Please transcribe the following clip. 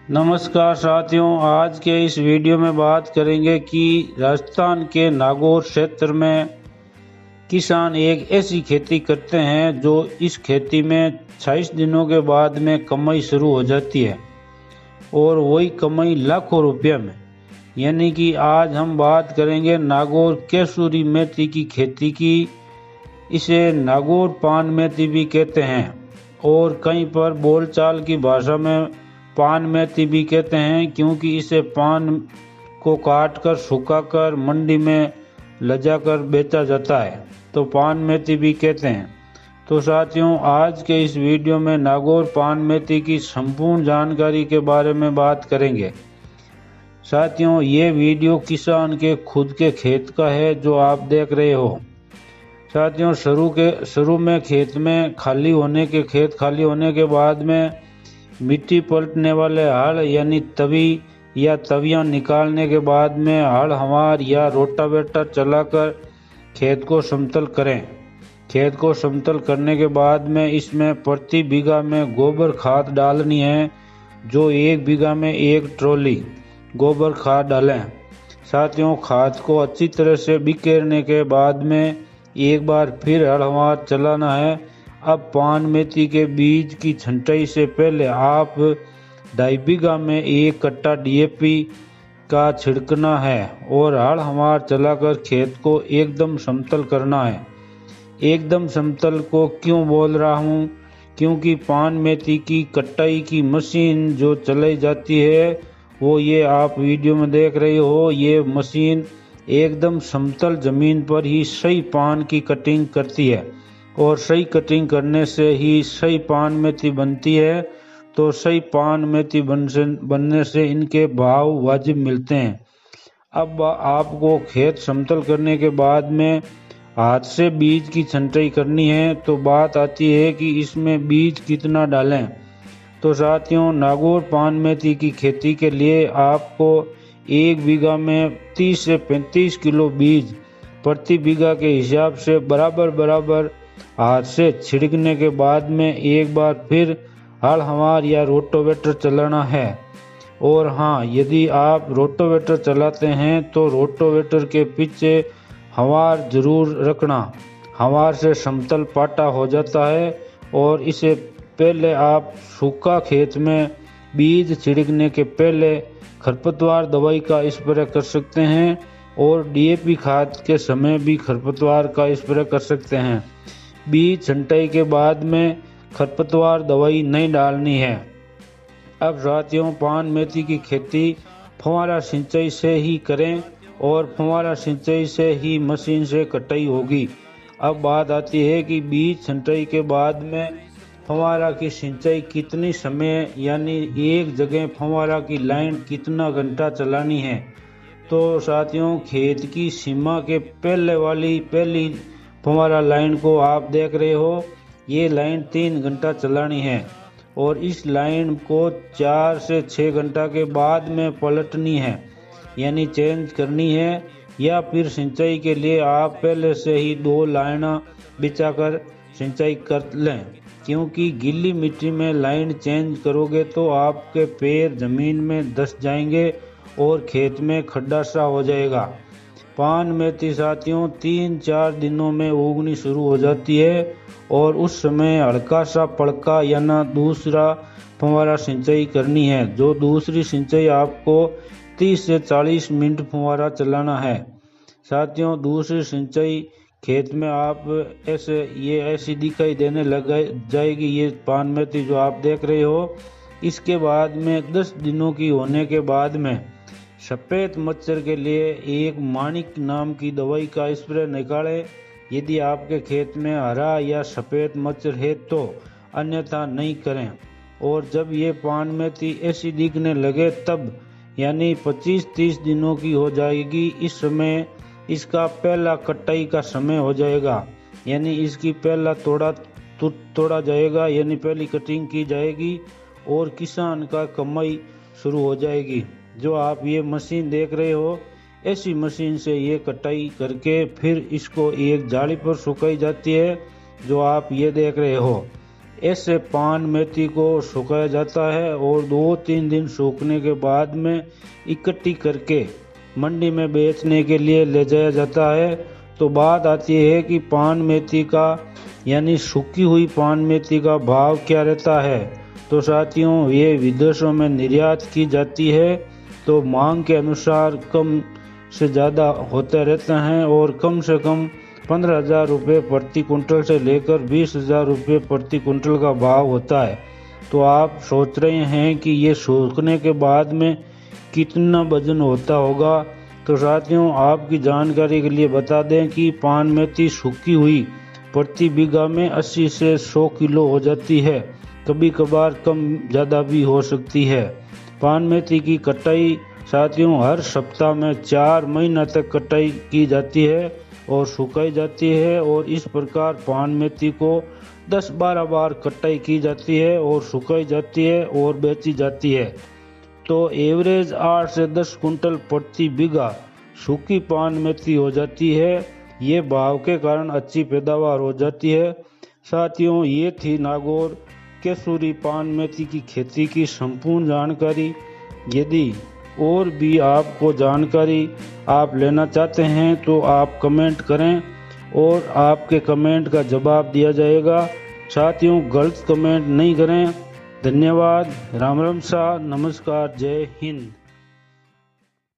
नमस्कार साथियों, आज के इस वीडियो में बात करेंगे कि राजस्थान के नागौर क्षेत्र में किसान एक ऐसी खेती करते हैं जो इस खेती में 26 दिनों के बाद में कमाई शुरू हो जाती है और वही कमाई लाखों रुपये में। यानी कि आज हम बात करेंगे नागौर केसुरी मेथी की खेती की। इसे नागौर पान मेथी भी कहते हैं और कहीं पर बोलचाल की भाषा में पान मेथी भी कहते हैं, क्योंकि इसे पान को काटकर सुखाकर मंडी में लजाकर बेचा जाता है, तो पान मेथी भी कहते हैं। तो साथियों, आज के इस वीडियो में नागौर पान मेथी की संपूर्ण जानकारी के बारे में बात करेंगे। साथियों, ये वीडियो किसान के खुद के खेत का है जो आप देख रहे हो। साथियों, शुरू में खेत खाली होने के बाद में मिट्टी पलटने वाले हल यानी तवी या तवियां निकालने के बाद में हल हमार या रोटावेटर चलाकर खेत को समतल करें। खेत को समतल करने के बाद में इसमें प्रति बीघा में गोबर खाद डालनी है, जो 1 बीघा में 1 ट्रॉली गोबर खाद डालें। साथियों, खाद को अच्छी तरह से बिखेरने के बाद में एक बार फिर हल हमार चलाना है। अब पान मेथी के बीज की छंटाई से पहले आप 2.5 बीघा में 1 कट्टा DAP का छिड़कना है और हल हमार चलाकर खेत को एकदम समतल करना है। एकदम समतल को क्यों बोल रहा हूँ, क्योंकि पान मेथी की कटाई की मशीन जो चलाई जाती है वो ये आप वीडियो में देख रहे हो। ये मशीन एकदम समतल जमीन पर ही सही पान की कटिंग करती है और सही कटिंग करने से ही सही पान मेथी बनती है। तो सही पान मेथी बनने से इनके भाव वाजिब मिलते हैं। अब आपको खेत समतल करने के बाद में हाथ से बीज की छंटाई करनी है, तो बात आती है कि इसमें बीज कितना डालें। तो साथियों, नागौर पान मेथी की खेती के लिए आपको 1 बीघा में 30 से 35 किलो बीज प्रति बीघा के हिसाब से बराबर हाथ से छिड़कने के बाद में एक बार फिर हल हमार या रोटावेटर चलाना है। और हाँ, यदि आप रोटावेटर चलाते हैं तो रोटावेटर के पीछे हवार जरूर रखना। हवार से समतल पाटा हो जाता है और इसे पहले आप सूखा खेत में बीज छिड़कने के पहले खरपतवार दवाई का स्प्रे कर सकते हैं और DAP खाद के समय भी खरपतवार का स्प्रे कर सकते हैं। बीज छंटाई के बाद में खरपतवार दवाई नहीं डालनी है। अब साथियों, पान मेथी की खेती फव्वारा सिंचाई से ही करें और फव्वारा सिंचाई से ही मशीन से कटाई होगी। अब बात आती है कि बीज छंटाई के बाद में फव्वारा की सिंचाई कितनी समय यानी एक जगह फव्वारा की लाइन कितना घंटा चलानी है। तो साथियों, खेत की सीमा के पहली फव्वारा लाइन को आप देख रहे हो। ये लाइन 3 घंटा चलानी है और इस लाइन को 4 से 6 घंटा के बाद में पलटनी है यानी चेंज करनी है, या फिर सिंचाई के लिए आप पहले से ही 2 लाइना बिछाकर सिंचाई कर लें, क्योंकि गीली मिट्टी में लाइन चेंज करोगे तो आपके पैर जमीन में धंस जाएंगे और खेत में खड्डा सा हो जाएगा। पान मेथी साथियों 3-4 दिनों में उगनी शुरू हो जाती है और उस समय हल्का सा पड़का या ना दूसरा फव्वारा सिंचाई करनी है। जो दूसरी सिंचाई आपको 30 से 40 मिनट फव्वारा चलाना है। साथियों, दूसरी सिंचाई खेत में आप ऐसी दिखाई देने लग जाएगी ये पान मेथी जो आप देख रहे हो। इसके बाद में 10 दिनों की होने के बाद में सफ़ेद मच्छर के लिए एक माणिक नाम की दवाई का स्प्रे निकालें यदि आपके खेत में हरा या सफ़ेद मच्छर है तो, अन्यथा नहीं करें। और जब ये पान मेथी ऐसी दिखने लगे तब यानी 25-30 दिनों की हो जाएगी, इस समय इसका पहला कटाई का समय हो जाएगा, यानी इसकी पहला तोड़ा जाएगा यानी पहली कटिंग की जाएगी और किसान का कमाई शुरू हो जाएगी। जो आप ये मशीन देख रहे हो, ऐसी मशीन से ये कटाई करके फिर इसको एक जाली पर सुखाई जाती है जो आप ये देख रहे हो। ऐसे पान मेथी को सुखाया जाता है और 2-3 दिन सूखने के बाद में इकट्ठी करके मंडी में बेचने के लिए ले जाया जाता है। तो बात आती है कि पान मेथी का यानी सूखी हुई पान मेथी का भाव क्या रहता है। तो साथियों, ये विदेशों में निर्यात की जाती है, तो मांग के अनुसार कम से ज़्यादा होते रहते हैं और कम से कम 15,000 रुपये प्रति कुंटल से लेकर 20,000 रुपये प्रति कुंटल का भाव होता है। तो आप सोच रहे हैं कि ये सूखने के बाद में कितना वजन होता होगा। तो साथियों, आपकी जानकारी के लिए बता दें कि पान मेथी सूखी हुई प्रति बीघा में 80 से 100 किलो हो जाती है, कभी कभार कम ज़्यादा भी हो सकती है। पान मेथी की कटाई साथियों हर सप्ताह में 4 महीना तक कटाई की जाती है और सुखाई जाती है और इस प्रकार पान मेथी को 10-12 बार कटाई की जाती है और सुखाई जाती है और बेची जाती है। तो एवरेज 8 से 10 कुंटल प्रति बीघा सूखी पान मेथी हो जाती है। ये भाव के कारण अच्छी पैदावार हो जाती है। साथियों, ये थी नागौर केसुरी पान मेथी की खेती की संपूर्ण जानकारी। यदि और भी आपको जानकारी आप लेना चाहते हैं तो आप कमेंट करें और आपके कमेंट का जवाब दिया जाएगा। साथियों, गलत कमेंट नहीं करें। धन्यवाद। राम राम सा, नमस्कार, जय हिंद।